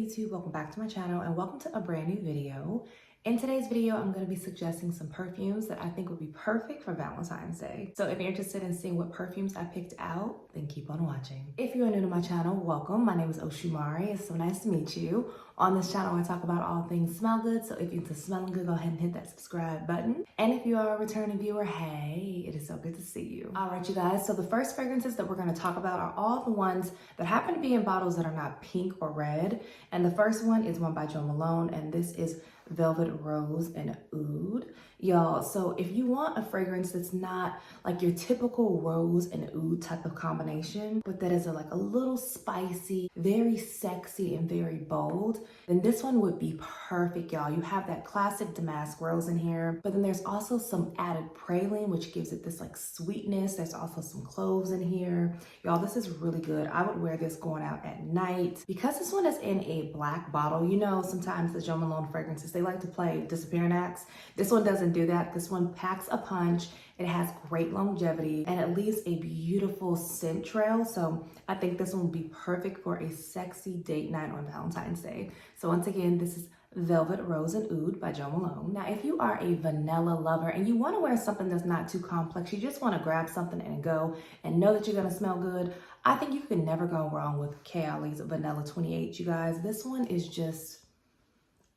YouTube? Welcome back to my channel and welcome to a brand new video. In today's video, I'm going to be suggesting some perfumes that I think would be perfect for Valentine's Day. So if you're interested in seeing what perfumes I picked out, then keep on watching. If you're new to my channel, welcome. My name is Oshumari. It's so nice to meet you. On this channel, I talk about all things smell good. So if you're into smelling good, go ahead and hit that subscribe button. And if you are a returning viewer, hey, it is so good to see you. All right, you guys. So the first fragrances that we're going to talk about are all the ones that happen to be in bottles that are not pink or red. And the first one is one by Jo Malone, and this is Velvet Rose and Oud. Y'all, so if you want a fragrance that's not like your typical rose and oud type of combination, but that is like a little spicy, very sexy and very bold, then this one would be perfect, y'all. You have that classic damask rose in here, but then there's also some added praline, which gives it this like sweetness. There's also some cloves in here. Y'all, this is really good. I would wear this going out at night. Because this one is in a black bottle, you know, sometimes the Jo Malone fragrances, they like to play disappearing acts. This one doesn't do that. This one packs a punch. It has great longevity and it leaves a beautiful scent trail. So I think this one would be perfect for a sexy date night on Valentine's Day. So once again, this is Velvet Rose and Oud by Jo Malone. Now, if you are a vanilla lover and you want to wear something that's not too complex, you just want to grab something and go and know that you're going to smell good, I think you can never go wrong with Kayali's Vanilla 28, you guys. This one is just,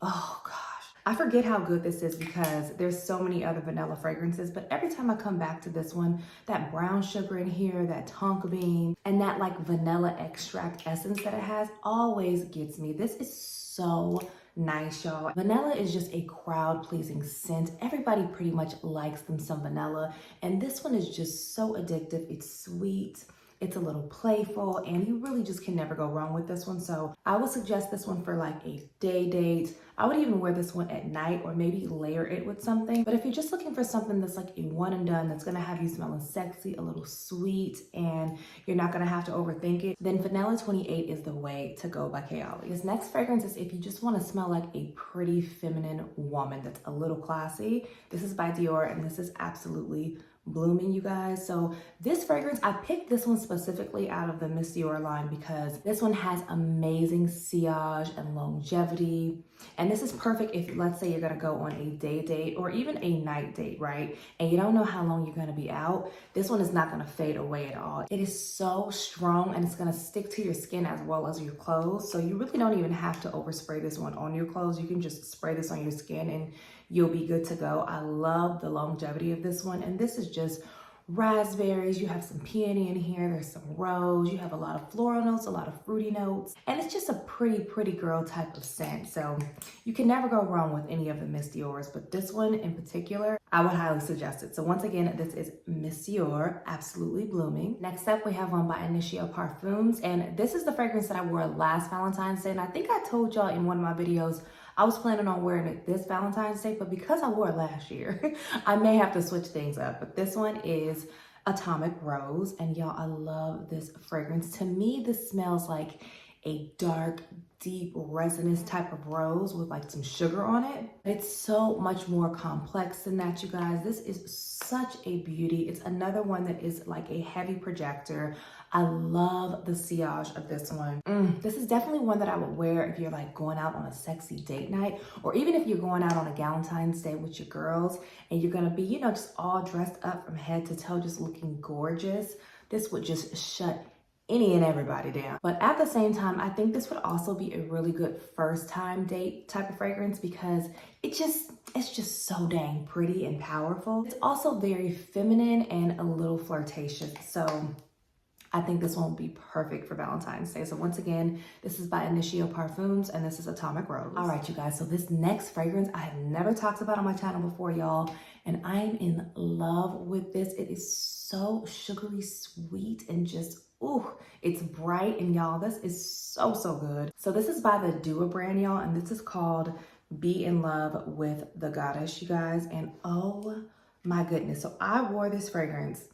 oh gosh. I forget how good this is because there's so many other vanilla fragrances, but every time I come back to this one, that brown sugar in here, that tonka bean, and that like vanilla extract essence that it has always gets me. This is so nice, y'all. Vanilla is just a crowd-pleasing scent. Everybody pretty much likes them some vanilla, and this one is just so addictive. It's sweet. It's a little playful, and you really just can never go wrong with this one. So I would suggest this one for like a day date. I would even wear this one at night or maybe layer it with something. But if you're just looking for something that's like a one and done, that's gonna have you smelling sexy, a little sweet, and you're not gonna have to overthink it, then Vanilla 28 is the way to go by Kayali. This next fragrance is if you just wanna smell like a pretty feminine woman that's a little classy. This is by Dior, and this is absolutely blooming, you guys. So this fragrance, I picked this one specifically out of the Miss Dior line because this one has amazing sillage and longevity. And this is perfect if, let's say, you're gonna go on a day date or even a night date, right? And you don't know how long you're gonna be out. This one is not gonna fade away at all. It is so strong and it's gonna stick to your skin as well as your clothes. So you really don't even have to overspray this one on your clothes. You can just spray this on your skin and you'll be good to go. I love the longevity of this one. And this is just raspberries. You have some peony in here. There's some rose. You have a lot of floral notes, a lot of fruity notes. And it's just a pretty girl type of scent. So you can never go wrong with any of the Miss Dior's, but this one in particular, I would highly suggest it. So once again, this is Miss Dior, Absolutely Blooming. Next up, we have one by Initio Parfums. And this is the fragrance that I wore last Valentine's Day. And I think I told y'all in one of my videos, I was planning on wearing it this Valentine's Day, but because I wore it last year, I may have to switch things up. But this one is Atomic Rose, and y'all, I love this fragrance. To me, this smells like a dark, deep, resinous type of rose with like some sugar on it. It's so much more complex than that, you guys. This is such a beauty. It's another one that is like a heavy projector. I love the sillage of this one. This is definitely one that I would wear if you're like going out on a sexy date night, or even if you're going out on a Valentine's Day with your girls and you're gonna be, you know, just all dressed up from head to toe, just looking gorgeous. This would just shut any and everybody down. But at the same time, I think this would also be a really good first time date type of fragrance because it's just so dang pretty and powerful. It's also very feminine and a little flirtatious. So I think this one will be perfect for Valentine's Day. So once again, this is by Initio Parfums and this is Atomic Rose. All right, you guys, so this next fragrance I have never talked about on my channel before, y'all, and I'm in love with this. It is so sugary sweet and just, ooh, it's bright, and y'all, this is so good. So this is by the Dua brand, y'all, and this is called Be in Love with the Goddess, you guys, and oh my goodness. So I wore this fragrance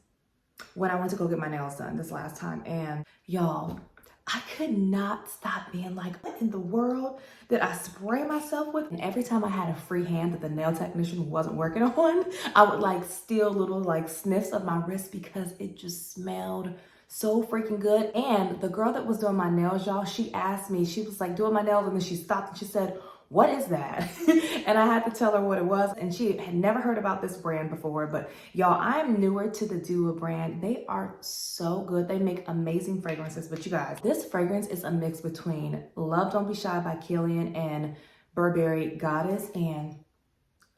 when I went to go get my nails done this last time, and y'all, I could not stop being like, what in the world did I spray myself with? And every time I had a free hand that the nail technician wasn't working on, I would like steal little like sniffs of my wrist because it just smelled So freaking good. And the girl that was doing my nails, y'all, she asked me, she was like doing my nails and then she stopped and she said, what is that? And I had to tell her what it was. And she had never heard about this brand before, but y'all, I'm newer to the Duo brand. They are so good. They make amazing fragrances. But you guys, this fragrance is a mix between Love Don't Be Shy by Kilian and Burberry Goddess. And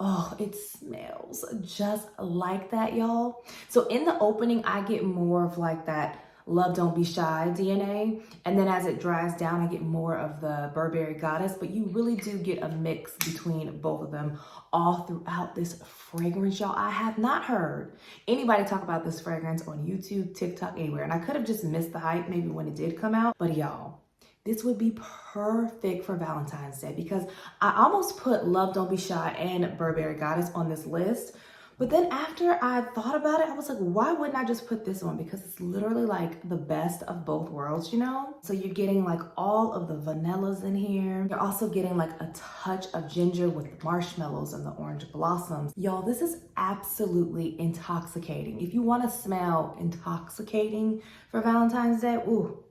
oh, it smells just like that, y'all. So in the opening, I get more of like that Love Don't Be Shy DNA. And then as it dries down, I get more of the Burberry Goddess. But you really do get a mix between both of them all throughout this fragrance, y'all. I have not heard anybody talk about this fragrance on YouTube, TikTok, anywhere. And I could have just missed the hype maybe when it did come out. But y'all, this would be perfect for Valentine's Day because I almost put Love Don't Be Shy and Burberry Goddess on this list. But then after I thought about it, I was like, why wouldn't I just put this one? Because it's literally like the best of both worlds, you know? So you're getting like all of the vanillas in here. You're also getting like a touch of ginger with the marshmallows and the orange blossoms. Y'all, this is absolutely intoxicating. If you want to smell intoxicating for Valentine's Day, ooh,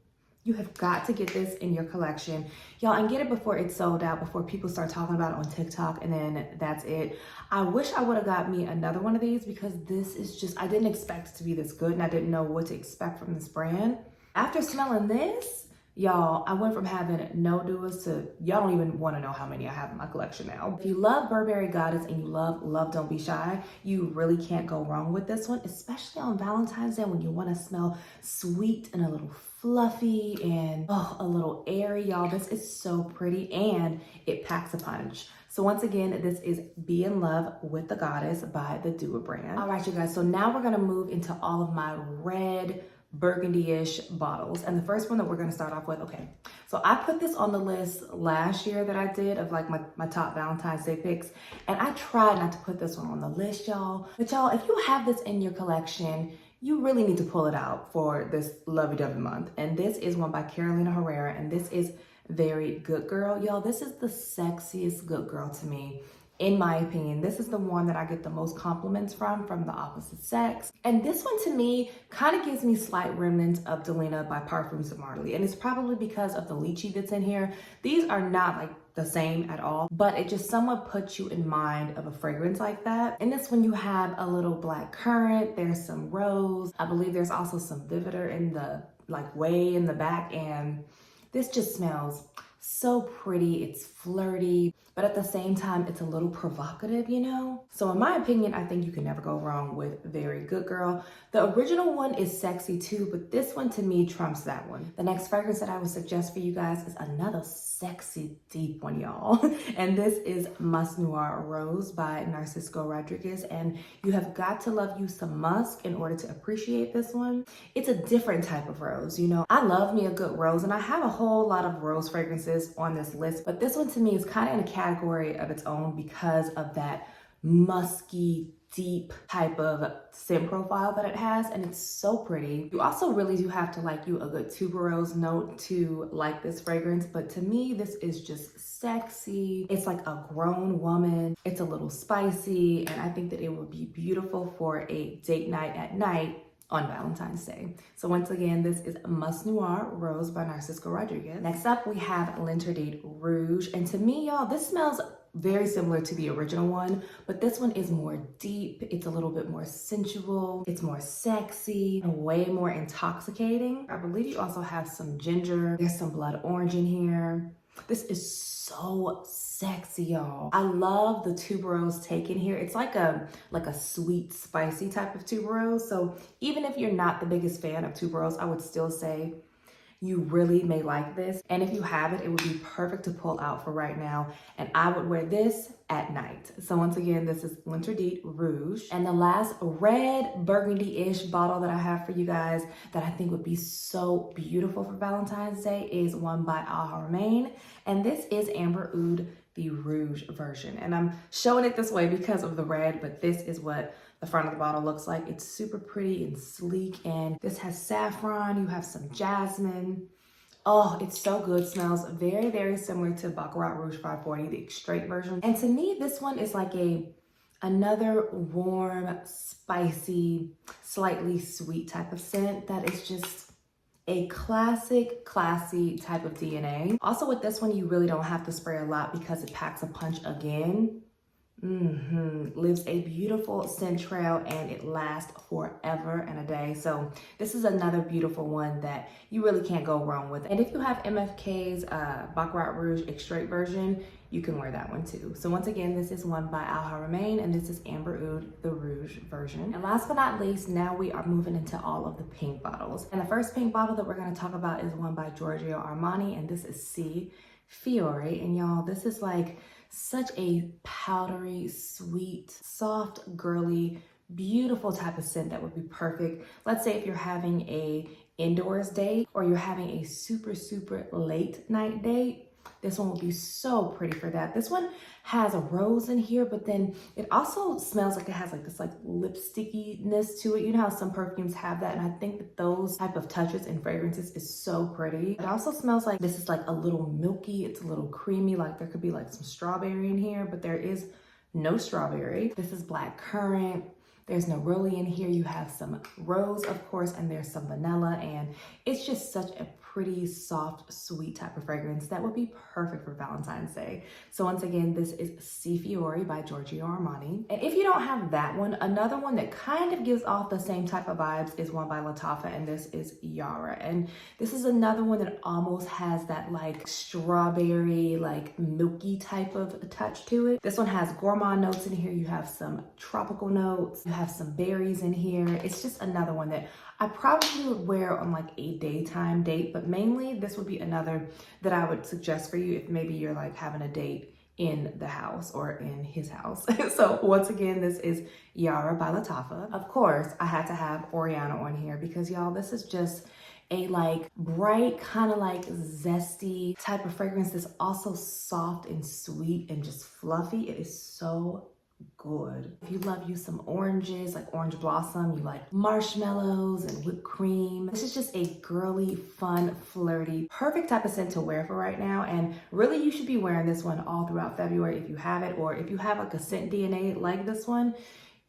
you have got to get this in your collection, y'all, and get it before it's sold out, before people start talking about it on TikTok, and then that's it. I wish I would have got me another one of these because this is just, I didn't expect it to be this good, and I didn't know what to expect from this brand. After smelling this, y'all, I went from having no duos to, y'all don't even want to know how many I have in my collection now. If you love Burberry Goddess and you love Love Don't Be Shy, you really can't go wrong with this one, especially on Valentine's Day when you want to smell sweet and a little fluffy and a little airy, y'all. This is so pretty and it packs a punch. So once again, this is Be in Love with the Goddess by the Duo brand. All right, you guys, so now we're gonna move into all of my red burgundy-ish bottles. And the first one that we're gonna start off with, okay, so I put this on the list last year that I did of like my top Valentine's Day picks. And I tried not to put this one on the list, y'all. But y'all, if you have this in your collection, you really need to pull it out for this lovey-dovey month. And this is one by Carolina Herrera, and this is Very Good Girl. Y'all, this is the sexiest good girl to me, in my opinion. This is the one that I get the most compliments from the opposite sex. And this one to me kind of gives me slight remnants of Delina by Parfums of Montale. And it's probably because of the lychee that's in here. These are not like the same at all, but it just somewhat puts you in mind of a fragrance like that. In this one, you have a little black currant, there's some rose. I believe there's also some Vivitar in the, like way in the back. And this just smells so pretty. It's flirty, but at the same time, it's a little provocative, you know? So in my opinion, I think you can never go wrong with Very Good Girl. The original one is sexy too, but this one to me trumps that one. The next fragrance that I would suggest for you guys is another sexy deep one, y'all. And this is Musc Noir Rose by Narcisco Rodriguez. And you have got to love you some musk in order to appreciate this one. It's a different type of rose, you know? I love me a good rose, and I have a whole lot of rose fragrances on this list, but this one to me is kind of in a category of its own because of that musky, deep type of scent profile that it has, and it's so pretty. You also really do have to like you a good tuberose note to like this fragrance, but to me, this is just sexy. It's like a grown woman. It's a little spicy, and I think that it would be beautiful for a date night at night on Valentine's Day. So once again, this is Musc Noir Rose by Narcisco Rodriguez. Next up, we have L'Interdit Rouge. And to me, y'all, this smells very similar to the original one, but this one is more deep. It's a little bit more sensual. It's more sexy and way more intoxicating. I believe you also have some ginger. There's some blood orange in here. This is so sexy, y'all. I love the tuberose take in here. It's like a sweet, spicy type of tuberose. So even if you're not the biggest fan of tuberose, I would still say you really may like this. And if you have it, it would be perfect to pull out for right now. And I would wear this at night. So once again, this is L'Interdit Rouge. And the last red burgundy-ish bottle that I have for you guys that I think would be so beautiful for Valentine's Day is one by Haramain. And this is Amber Oud, the Rouge version. And I'm showing it this way because of the red, but this is what the front of the bottle looks like. It's super pretty and sleek, and this has saffron. You have some jasmine. Oh, it's so good. Smells very, very similar to Baccarat Rouge 540, the straight version. And to me, this one is like another warm, spicy, slightly sweet type of scent that is just a classic, classy type of DNA. Also with this one, you really don't have to spray a lot because it packs a punch again. Leaves a beautiful scent trail and it lasts forever and a day. So this is another beautiful one that you really can't go wrong with. And if you have MFK's Baccarat Rouge Extrait version, you can wear that one too. So once again, this is one by Haramain and this is Amber Oud, the Rouge version. And last but not least, now we are moving into all of the pink bottles. And the first pink bottle that we're going to talk about is one by Giorgio Armani, and this is Fiori. And y'all, this is like such a powdery, sweet, soft, girly, beautiful type of scent that would be perfect. Let's say if you're having a indoors date or you're having a super, super late night date, this one will be so pretty for that. This one has a rose in here, but then it also smells like it has like this like lipstickiness to it. You know how some perfumes have that, and I think that those type of touches and fragrances is so pretty. It also smells like this is like a little milky, it's a little creamy, like there could be like some strawberry in here, but there is no strawberry. This is black currant. There's no neroli in here. You have some rose, of course, and there's some vanilla, and it's just such a pretty, soft, sweet type of fragrance that would be perfect for Valentine's Day. So once again, this is Fiori by Giorgio Armani. And if you don't have that one, another one that kind of gives off the same type of vibes is one by Lattafa, and this is Yara. And this is another one that almost has that like strawberry, like milky type of touch to it. This one has gourmand notes in here. You have some tropical notes. You have some berries in here. It's just another one that I probably would wear on like a daytime date, but mainly this would be another that I would suggest for you if maybe you're like having a date in the house or in his house. So once again, this is Yara by Lattafa. Of course, I had to have Oriana on here because y'all, this is just a like bright, kind of like zesty type of fragrance that's also soft and sweet and just fluffy. It is so good. If you love you some oranges, like orange blossom, you like marshmallows and whipped cream. This is just a girly, fun, flirty, perfect type of scent to wear for right now. And really you should be wearing this one all throughout February if you have it, or if you have like a scent DNA like this one,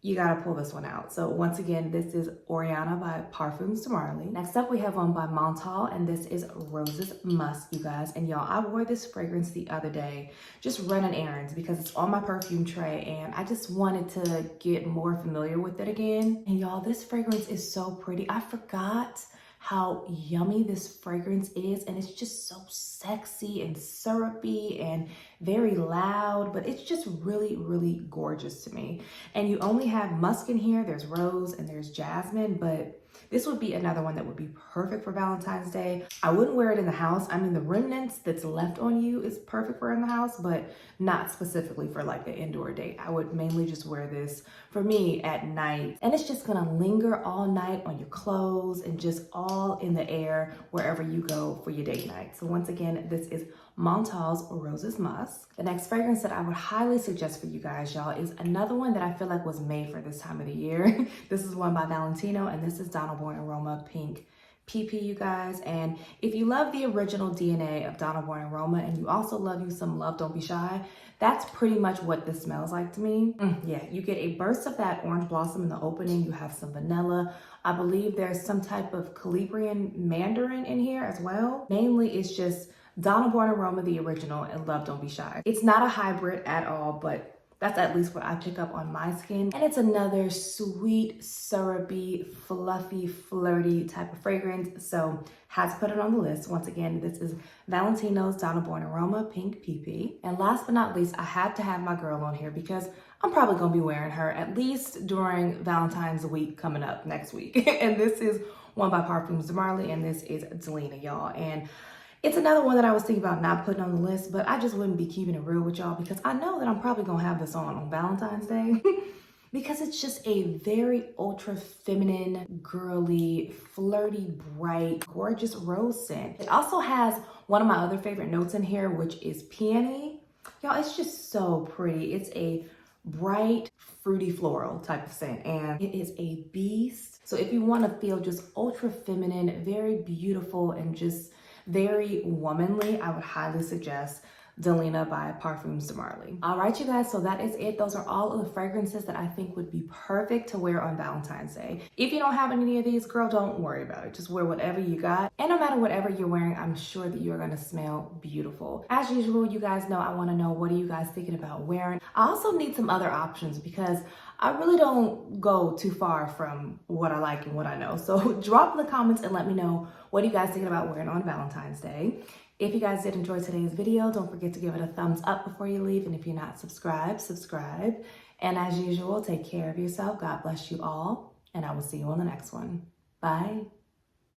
you gotta pull this one out. So once again, this is Oriana by Parfums de Marly. Next up, we have one by Montale, and this is Roses Musk, you guys. And y'all, I wore this fragrance the other day, just running errands because it's on my perfume tray, and I just wanted to get more familiar with it again. And y'all, this fragrance is so pretty. I forgot how yummy this fragrance is, and it's just so sexy and syrupy and very loud, but it's just really, really gorgeous to me. And you only have musk in here, there's rose and there's jasmine, but this would be another one that would be perfect for Valentine's Day. I wouldn't wear it in the house. I mean, the remnants that's left on you is perfect for in the house, but not specifically for like an indoor date. I would mainly just wear this for me at night. And it's just gonna linger all night on your clothes and just all in the air wherever you go for your date night. So once again, this is Montale's Roses Musk. The next fragrance that I would highly suggest for you guys, y'all, is another one that I feel like was made for this time of the year. This is one by Valentino, and this is Donna and Roma Pink PP, you guys. And if you love the original DNA of Donna and Roma, and you also love you some Love Don't Be Shy, that's pretty much what this smells like to me. Yeah, you get a burst of that orange blossom in the opening. You have some vanilla. I believe there's some type of Calabrian mandarin in here as well. Mainly, it's just Donna and Roma, the original, and Love Don't Be Shy. It's not a hybrid at all, but that's at least what I pick up on my skin. And it's another sweet, syrupy, fluffy, flirty type of fragrance. So had to put it on the list. Once again, this is Valentino's Donna and Roma Pink PP. And last but not least, I had to have my girl on here because I'm probably gonna be wearing her at least during Valentine's week coming up next week. And this is one by Parfums de Marly, and this is Delina, y'all. And it's another one that I was thinking about not putting on the list, but I just wouldn't be keeping it real with y'all because I know that I'm probably gonna have this on Valentine's Day because it's just a very ultra feminine, girly, flirty, bright, gorgeous rose scent. It also has one of my other favorite notes in here, which is peony. Y'all, it's just so pretty. It's a bright, fruity floral type of scent, and it is a beast. So if you want to feel just ultra feminine, very beautiful, and just very womanly, I would highly suggest Delina by Parfums de Marly. All right, you guys, so that is it. Those are all of the fragrances that I think would be perfect to wear on Valentine's Day. If you don't have any of these, girl, don't worry about it. Just wear whatever you got. And no matter whatever you're wearing, I'm sure that you're gonna smell beautiful. As usual, you guys know I wanna know, what are you guys thinking about wearing? I also need some other options because I really don't go too far from what I like and what I know. So drop in the comments and let me know, what are you guys thinking about wearing on Valentine's Day? If you guys did enjoy today's video, don't forget to give it a thumbs up before you leave. And if you're not subscribed, subscribe. And as usual, take care of yourself. God bless you all. And I will see you on the next one. Bye.